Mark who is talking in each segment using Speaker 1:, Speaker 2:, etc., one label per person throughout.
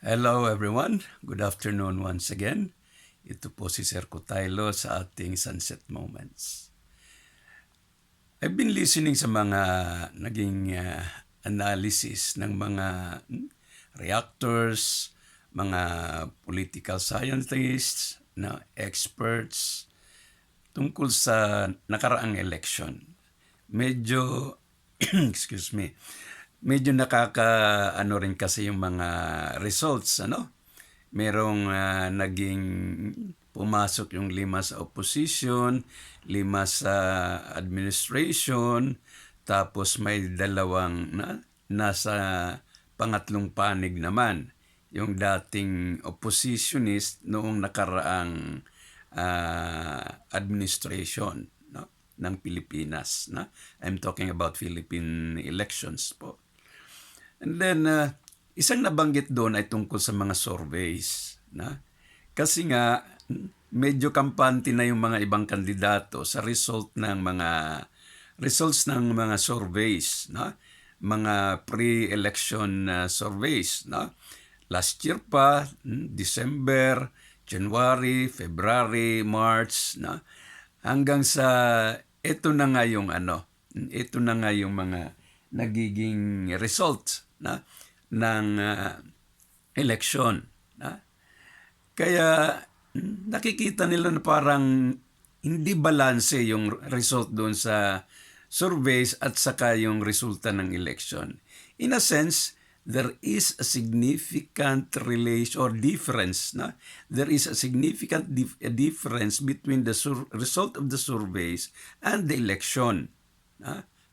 Speaker 1: Hello everyone, good afternoon once again. Ito po si Sir Kutaylo sa ating Sunset Moments. I've been listening sa mga naging analysis ng mga reactors, mga political scientists, experts tungkol sa nakaraang election. Medyo, excuse me, medyo nakaka-ano rin kasi yung mga results, ano? Merong naging pumasok yung 5 sa opposition, 5 sa administration, tapos may 2 nasa pangatlong panig naman. Yung dating oppositionist noong nakaraang administration, no, ng Pilipinas. No? I'm talking about Philippine elections po. And then, isang nabanggit doon ay tungkol sa mga surveys. Kasi nga, medyo kampante na yung mga ibang kandidato sa results ng mga surveys, mga pre-election surveys. Last year pa, December, January, February, March, hanggang sa ito na nga yung mga nagiging result ng election. Kaya nakikita nila na parang hindi balanse yung result doon sa surveys at saka yung resulta ng election. In a sense, there is a significant relation or difference. There is a significant difference between the result of the surveys and the election.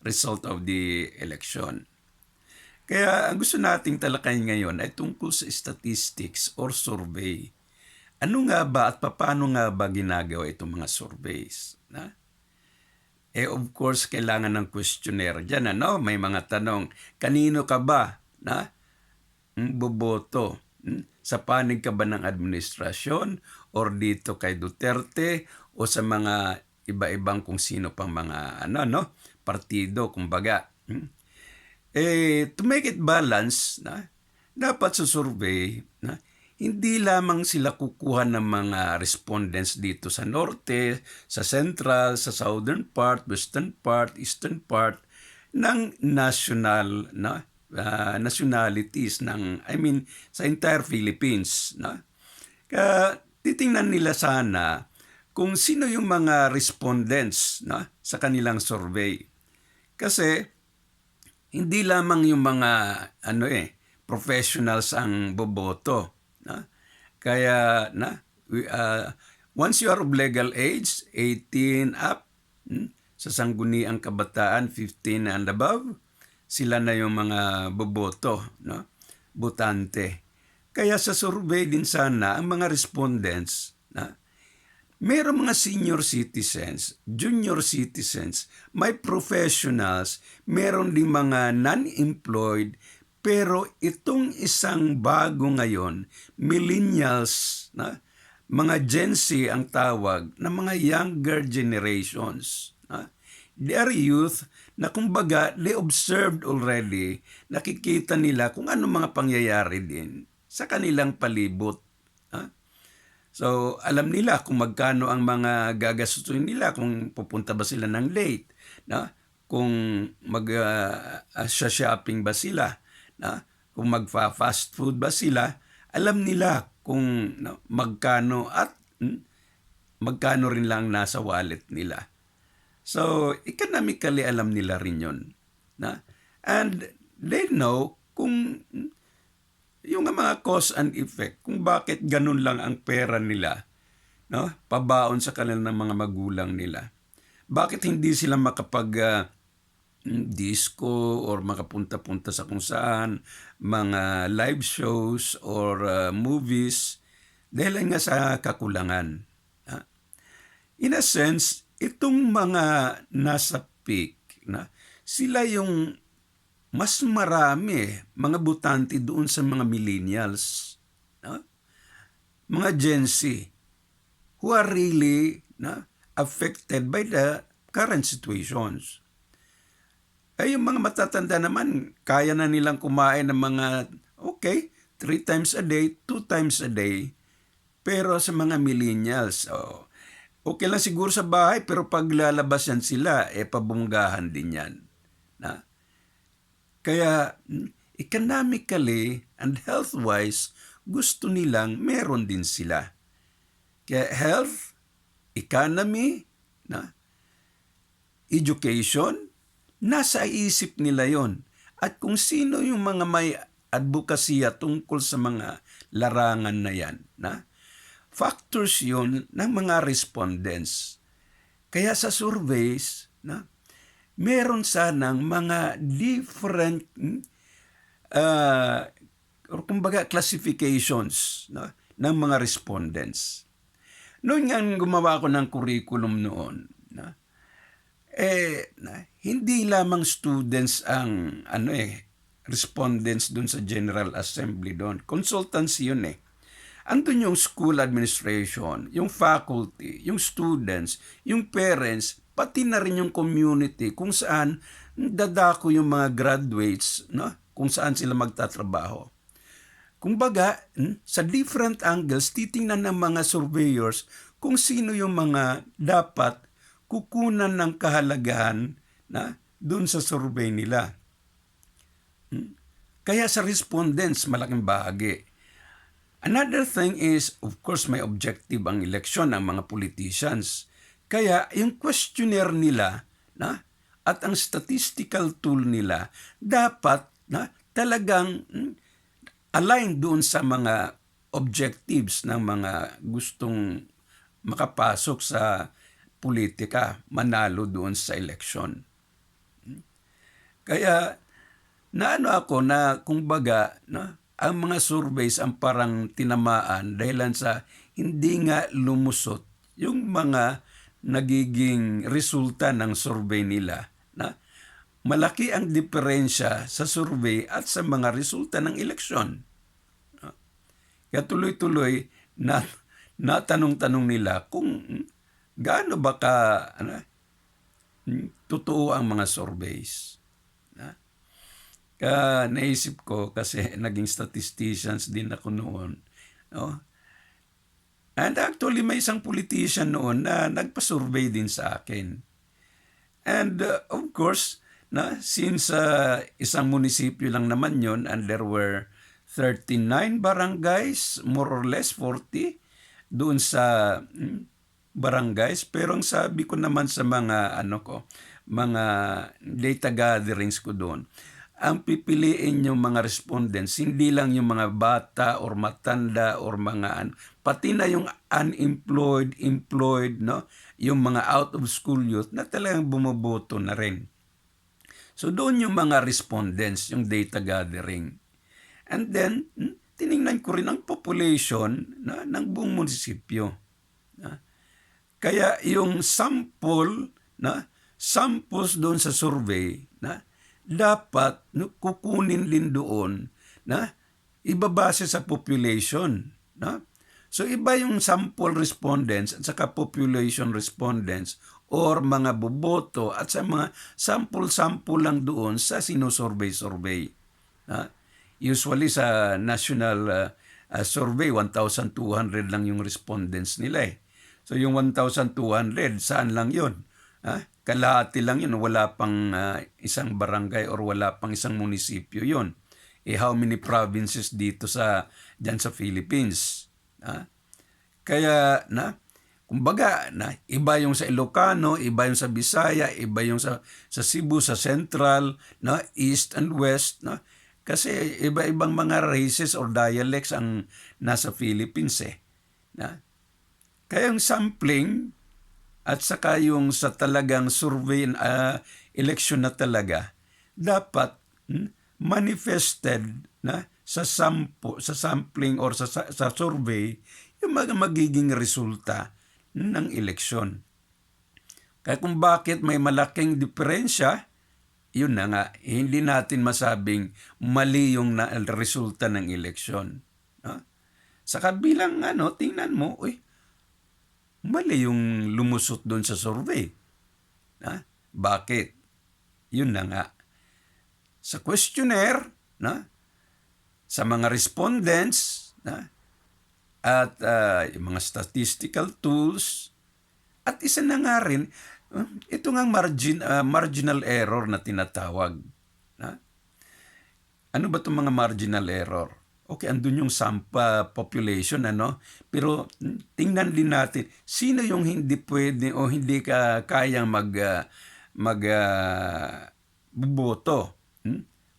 Speaker 1: Result of the election. Kaya ang gusto nating talakayin ngayon ay tungkol sa statistics or survey. Ano nga ba at paano nga ba ginagawa itong mga surveys? Of course, kailangan ng questionnaire dyan. May mga tanong, kanino ka ba boboto? Sa panig ka ba ng administrasyon or dito kay Duterte o sa mga iba-ibang kung sino pang mga partido, kumbaga. To make it balance, dapat sa survey, hindi lamang sila kukuha ng mga respondents dito sa norte, sa central, sa southern part, western part, eastern part, ng nationalities sa entire Philippines. Kaya titingnan nila sana kung sino yung mga respondents sa kanilang survey. Kasi hindi lamang yung mga professionals ang boboto. Kaya once you are of legal age, 18 up, sa sangguniang kabataan, 15 and above, sila na yung mga boboto, botante. Kaya sa survey din sana, ang mga respondents, mayroong mga senior citizens, junior citizens, may professionals, meron din mga non-employed, pero itong isang bago ngayon, millennials, mga Gen Z ang tawag, na mga younger generations. They are youth na kumbaga, they observed already, nakikita nila kung ano mga pangyayari din sa kanilang palibot. So, alam nila kung magkano ang mga gagastusin nila, kung pupunta ba sila ng late, kung mag-shopping ba sila, kung magfa-fast food ba sila, alam nila kung magkano at magkano rin lang nasa wallet nila. So, economically alam nila rin yun. And they know kung yung mga cause and effect, kung bakit ganun lang ang pera nila, pabaon sa kanilang mga magulang nila. Bakit hindi sila disco or makapunta-punta sa kung saan, mga live shows or movies, dahil nga sa kakulangan. In a sense, itong mga nasa peak, sila yung mas marami mga botante doon sa mga millennials, mga Gen Z, who are really affected by the current situations. Ay yung mga matatanda naman, kaya na nilang kumain ng mga, 3 times a day, 2 times a day. Pero sa mga millennials, okay lang siguro sa bahay, pero pag lalabas yan sila, pabunggahan din yan. Na? Kaya, economically and health-wise, gusto nilang meron din sila. Kaya health, economy, na? Education, nasa isip nila yon. At kung sino yung mga may advokasya tungkol sa mga larangan na yan, na? Factors yun ng mga respondents. Kaya sa surveys, na? Meron sanang mga different or kumbaga classifications, no, ng mga respondents. Noon nga gumawa ko ng curriculum noon, no, hindi lamang students ang respondents doon sa General Assembly doon. Consultants yun eh. Andun yung school administration, yung faculty, yung students, yung parents, pati na rin yung community kung saan dadako yung mga graduates, no? Kung saan sila magtatrabaho. Kumbaga, sa different angles, titingnan ng mga surveyors kung sino yung mga dapat kukunan ng kahalagahan na dun sa survey nila. Kaya sa respondents, malaking bahagi. Another thing is, of course, may objective ang eleksyon ng mga politicians. Kaya yung questionnaire nila na, at ang statistical tool nila dapat na talagang align doon sa mga objectives ng mga gustong makapasok sa politika, manalo doon sa eleksyon. Kaya naano ako na kumbaga ang mga surveys ang parang tinamaan dahilan sa hindi nga lumusot yung mga nagiging resulta ng survey nila na malaki ang diferensya sa survey at sa mga resulta ng eleksyon. Kaya tuloy-tuloy na natanong-tanong nila kung gaano ba totoo ang mga surveys. Kaya naisip ko kasi naging statisticians din ako noon. No? And actually may isang politician noon na nagpa-survey din sa akin. And of course, since isang munisipyo lang naman yon and there were 39 barangays, more or less 40 doon sa barangays. Pero ang sabi ko naman sa mga mga data gatherings ko doon, ang pipiliin yung mga respondents, hindi lang yung mga bata or matanda or mga pati na yung unemployed, employed, no? Yung mga out of school youth na talagang bumoboto na rin. So doon yung mga respondents, yung data gathering. And then, tiningnan ko rin ang population ng buong munisipyo. Kaya yung samples doon sa survey, dapat kukunin din doon ibabase sa population. So iba yung sample respondents at saka population respondents or mga boboto at sa mga sample lang doon sa sinusurvey-survey. Usually sa national survey, 1,200 lang yung respondents nila eh. So yung 1,200, saan lang yun? Kalahati lang yun, wala pang isang barangay or wala pang isang munisipyo yun. How many provinces dito dyan sa Philippines? Kaya kumbaga iba yung sa Ilocano, iba yung sa Bisaya, iba yung sa Cebu, sa Central, East and West, kasi iba-ibang mga races or dialects ang nasa Philippines eh. Kaya yung sampling at saka yung sa talagang survey election na talaga dapat manifested sa sampling or sa survey yung mga magiging resulta ng eleksyon. Kaya kung bakit may malaking diferensya, yun na nga, hindi natin masabing mali yung resulta ng eleksyon. Sa kabilang tingnan mo, mali yung lumusot doon sa survey. Bakit? Yun na nga. Sa questionnaire, sa mga respondents, at yung mga statistical tools, at isa na nga rin, ito nga marginal error na tinatawag. Ano ba itong mga marginal error? Okay, andun yung population, Pero tingnan din natin, sino yung hindi pwede o hindi ka kayang buboto?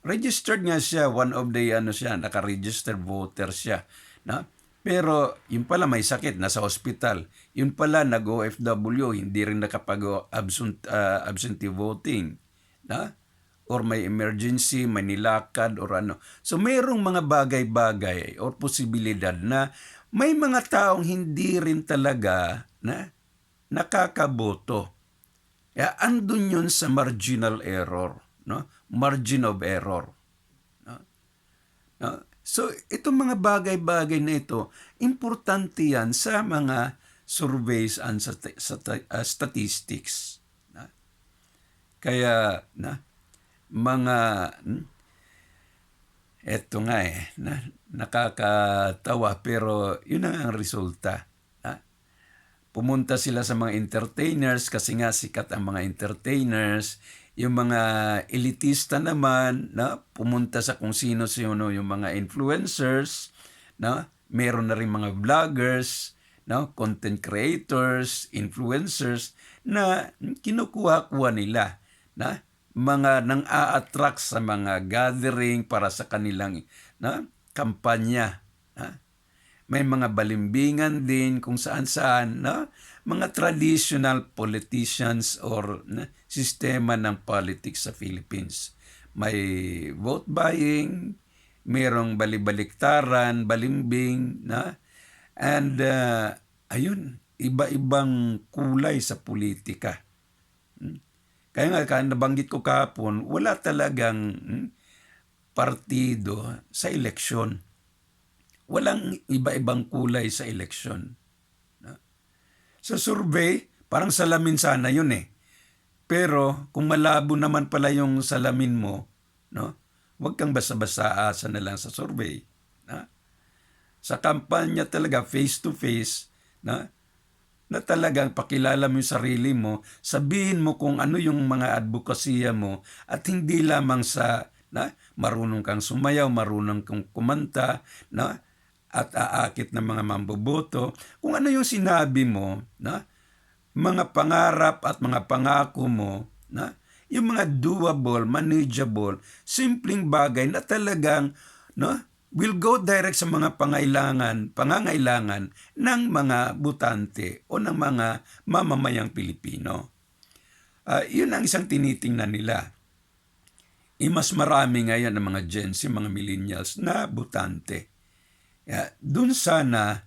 Speaker 1: Registered nga siya, one of the naka-registered voter siya. Pero yun pala may sakit, nasa hospital. Yun pala nag-OFW, hindi rin absentee voting. Or may emergency, may nilakad, or ano. So mayroong mga bagay-bagay or posibilidad na may mga taong hindi rin talaga nakakaboto. Kaya andun yun sa marginal error, margin of error. So itong mga bagay-bagay na ito, importante yan sa mga surveys and statistics. Kaya eto nga nakakatawa pero yun ang resulta. Pumunta sila sa mga entertainers kasi nga sikat ang mga entertainers. Yung mga elitista naman, pumunta sa kung sino-sino yung mga influencers, meron na rin mga vloggers, content creators, influencers na kinukuha-kuha nila, mga nang-a-attract sa mga gathering para sa kanilang kampanya. May mga balimbingan din kung saan-saan, mga traditional politicians or sistema ng politics sa Philippines. May vote buying, mayroong balibaliktaran, balimbing, and ayun, iba-ibang kulay sa politika. Kaya nga, nabanggit ko kahapon, wala talagang partido sa eleksyon. Walang iba-ibang kulay sa eleksyon. Sa survey, parang salamin sana yun eh. Pero kung malabo naman pala yung salamin mo, huwag kang basta-basta asa na lang sa survey. Sa kampanya talaga, face-to-face, na talagang pakilala mo yung sarili mo, sabihin mo kung ano yung mga advokasya mo at hindi lamang sa marunong kang sumayaw, marunong kang kumanta, at aakit ng mga mamboboto, kung ano yung sinabi mo, mga pangarap at mga pangako mo, yung mga doable, manageable, simpleng bagay na talagang will go direct sa mga pangangailangan ng mga botante o ng mga mamamayang Pilipino. Yun ang isang tinitingnan nila. Mas marami ngayon ng mga Gen Z, mga millennials na botante. Doon sana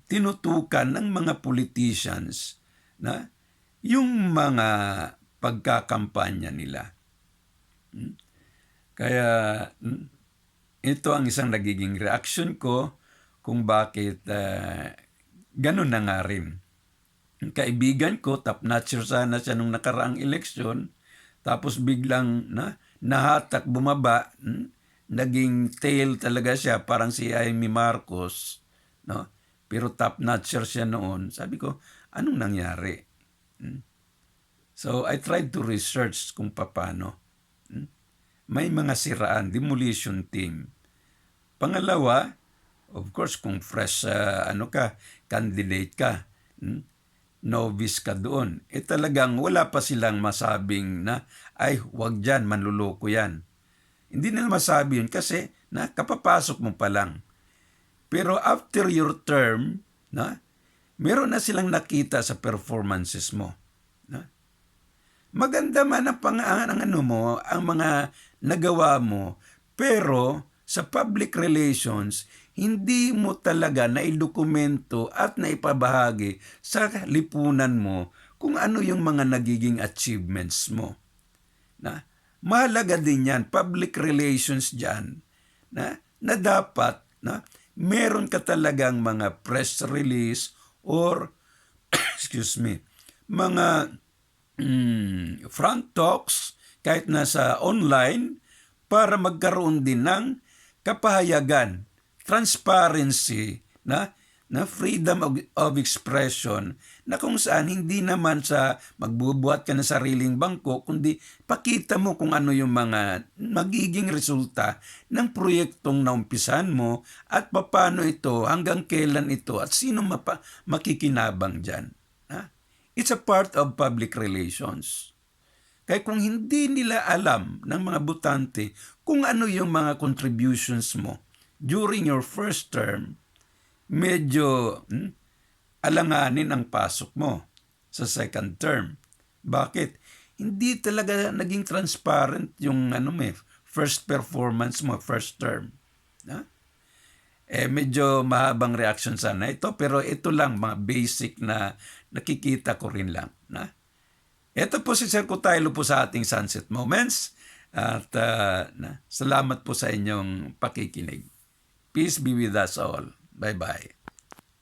Speaker 1: tinutukan ng mga politicians yung mga pagkakampanya nila. Kaya ito ang isang nagiging reaction ko kung bakit ganun na nga rin. Kaibigan ko, top-notcher sana siya nung nakaraang eleksyon, tapos biglang nahatak, bumaba, naging tail talaga siya, parang si Amy Marcos, pero top-notcher siya noon. Sabi ko, anong nangyari? So I tried to research kung paano. May mga siraan, demolition team. Pangalawa, of course, kung fresh candidate ka, novice ka doon, talagang wala pa silang masabing ay, wag dyan, manluloko yan. Hindi nila masabi yun kasi kapapasok mo pa lang. Pero after your term, meron na silang nakita sa performances mo. Maganda man ang mga nagawa mo, pero sa public relations, hindi mo talaga naidokumento at naipabahagi sa lipunan mo kung ano yung mga nagiging achievements mo. Mahalaga din yan, public relations dyan, na dapat meron ka talagang mga press release or, mga front talks, kahit nasa online, para magkaroon din ng kapahayagan, transparency, na freedom of expression, na kung saan hindi naman sa magbubuhat ka ng sariling bangko, kundi pakita mo kung ano yung mga magiging resulta ng proyektong naumpisan mo at paano ito, hanggang kailan ito, at sino makikinabang dyan. It's a part of public relations. Kaya kung hindi nila alam ng mga botante kung ano yung mga contributions mo during your first term, medyo alanganin ang pasok mo sa second term. Bakit? Hindi talaga naging transparent yung first performance mo, first term. Medyo mahabang reaction sana ito, pero ito lang mga basic na nakikita ko rin lang. Ito po si Sir Cotaylo po sa ating Sunset Moments, at salamat po sa inyong pakikinig. Peace be with us all. Bye-bye.